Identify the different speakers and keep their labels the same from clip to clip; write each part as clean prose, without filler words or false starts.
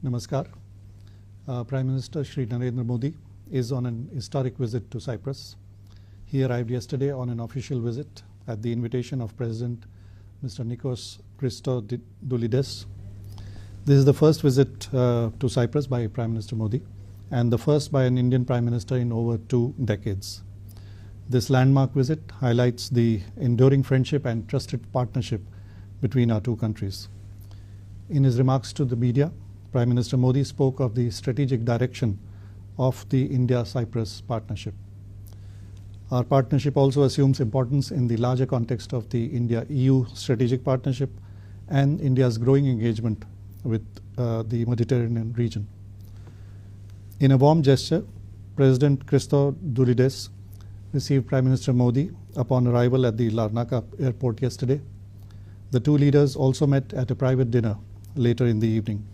Speaker 1: Namaskar. Prime Minister Shri Narendra Modi is on an historic visit to Cyprus. He arrived yesterday on an official visit at the invitation of President Mr. Nikos Christodoulides. This is the first visit to Cyprus by Prime Minister Modi and the first by an Indian Prime Minister in over 2 decades. This landmark visit highlights the enduring friendship and trusted partnership between our two countries. In his remarks to the media, Prime Minister Modi spoke of the strategic direction of the India-Cyprus partnership. Our partnership also assumes importance in the larger context of the India-EU strategic partnership and India's growing engagement with the Mediterranean region. In a warm gesture, President Christodoulides received Prime Minister Modi upon arrival at the Larnaca airport yesterday. The two leaders also met at a private dinner later in the evening.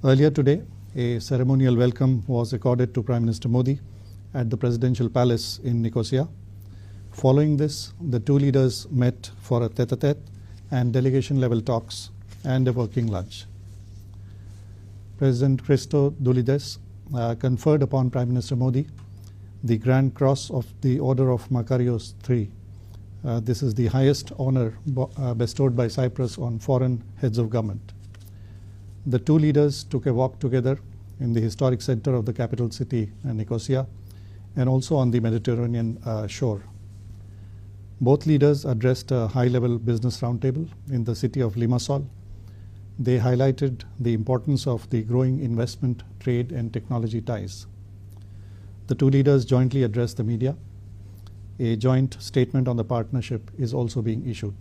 Speaker 1: Earlier today, a ceremonial welcome was accorded to Prime Minister Modi at the Presidential Palace in Nicosia. Following this, the two leaders met for a tete-a-tete and delegation-level talks and a working lunch. President Christodoulides conferred upon Prime Minister Modi the Grand Cross of the Order of Makarios III. This is the highest honor bestowed by Cyprus on foreign heads of government. The two leaders took a walk together in the historic center of the capital city, Nicosia, and also on the Mediterranean shore. Both leaders addressed a high-level business roundtable in the city of Limassol. They highlighted the importance of the growing investment, trade, and technology ties. The two leaders jointly addressed the media. A joint statement on the partnership is also being issued.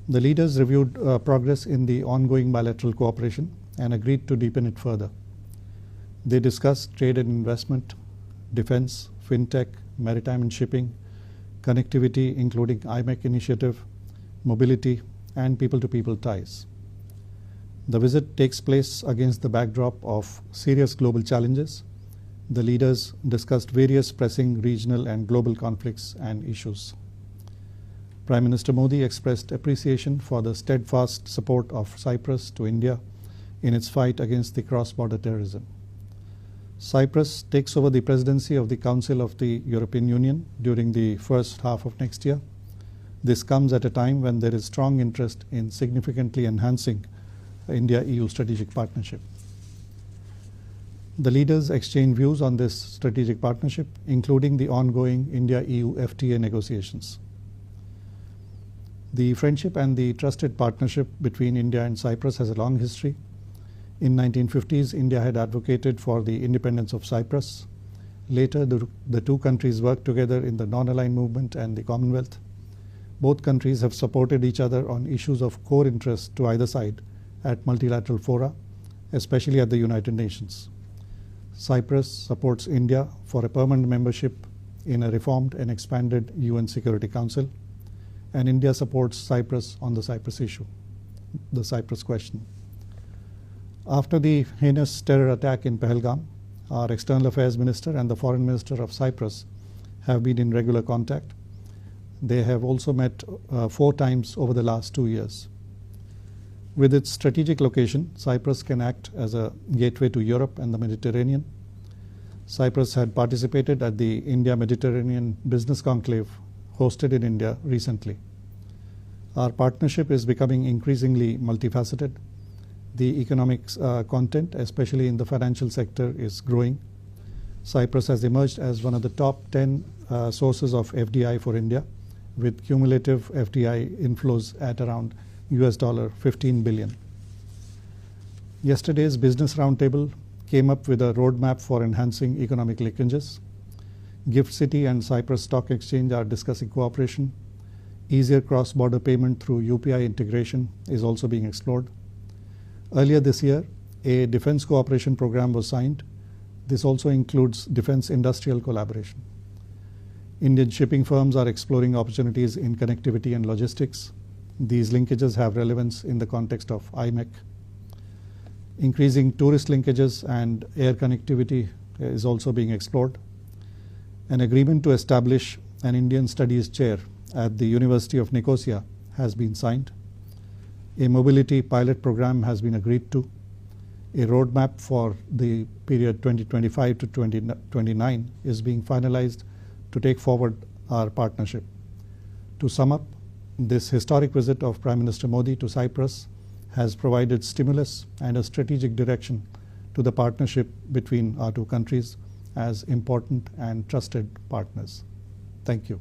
Speaker 1: The leaders reviewed progress in the ongoing bilateral cooperation and agreed to deepen it further. They discussed trade and investment, defense, fintech, maritime and shipping, connectivity including IMEC initiative, mobility, and people-to-people ties. The visit takes place against the backdrop of serious global challenges. The leaders discussed various pressing regional and global conflicts and issues. Prime Minister Modi expressed appreciation for the steadfast support of Cyprus to India in its fight against the cross-border terrorism. Cyprus takes over the presidency of the Council of the European Union during the first half of next year. This comes at a time when there is strong interest in significantly enhancing India-EU strategic partnership. The leaders exchanged views on this strategic partnership, including the ongoing India-EU FTA negotiations. The friendship and the trusted partnership between India and Cyprus has a long history. In 1950s, India had advocated for the independence of Cyprus. Later, the two countries worked together in the non-aligned movement and the Commonwealth. Both countries have supported each other on issues of core interest to either side at multilateral fora, especially at the United Nations. Cyprus supports India for a permanent membership in a reformed and expanded UN Security Council, and India supports Cyprus on the Cyprus issue, the Cyprus question. After the heinous terror attack in Pahalgam, our External Affairs Minister and the Foreign Minister of Cyprus have been in regular contact. They have also met 4 times over the last 2 years. With its strategic location, Cyprus can act as a gateway to Europe and the Mediterranean. Cyprus had participated at the India-Mediterranean Business Conclave hosted in India recently. Our partnership is becoming increasingly multifaceted. The economic content, especially in the financial sector, is growing. Cyprus has emerged as one of the top 10 sources of FDI for India, with cumulative FDI inflows at around $15 billion. Yesterday's business roundtable came up with a roadmap for enhancing economic linkages. Gift City and Cyprus Stock Exchange are discussing cooperation. Easier cross-border payment through UPI integration is also being explored. Earlier this year, a defense cooperation program was signed. This also includes defense industrial collaboration. Indian shipping firms are exploring opportunities in connectivity and logistics. These linkages have relevance in the context of IMEC. Increasing tourist linkages and air connectivity is also being explored. An agreement to establish an Indian Studies Chair at the University of Nicosia has been signed. A mobility pilot program has been agreed to. A roadmap for the period 2025 to 2029 is being finalized to take forward our partnership. To sum up, this historic visit of Prime Minister Modi to Cyprus has provided stimulus and a strategic direction to the partnership between our two countries as important and trusted partners. Thank you.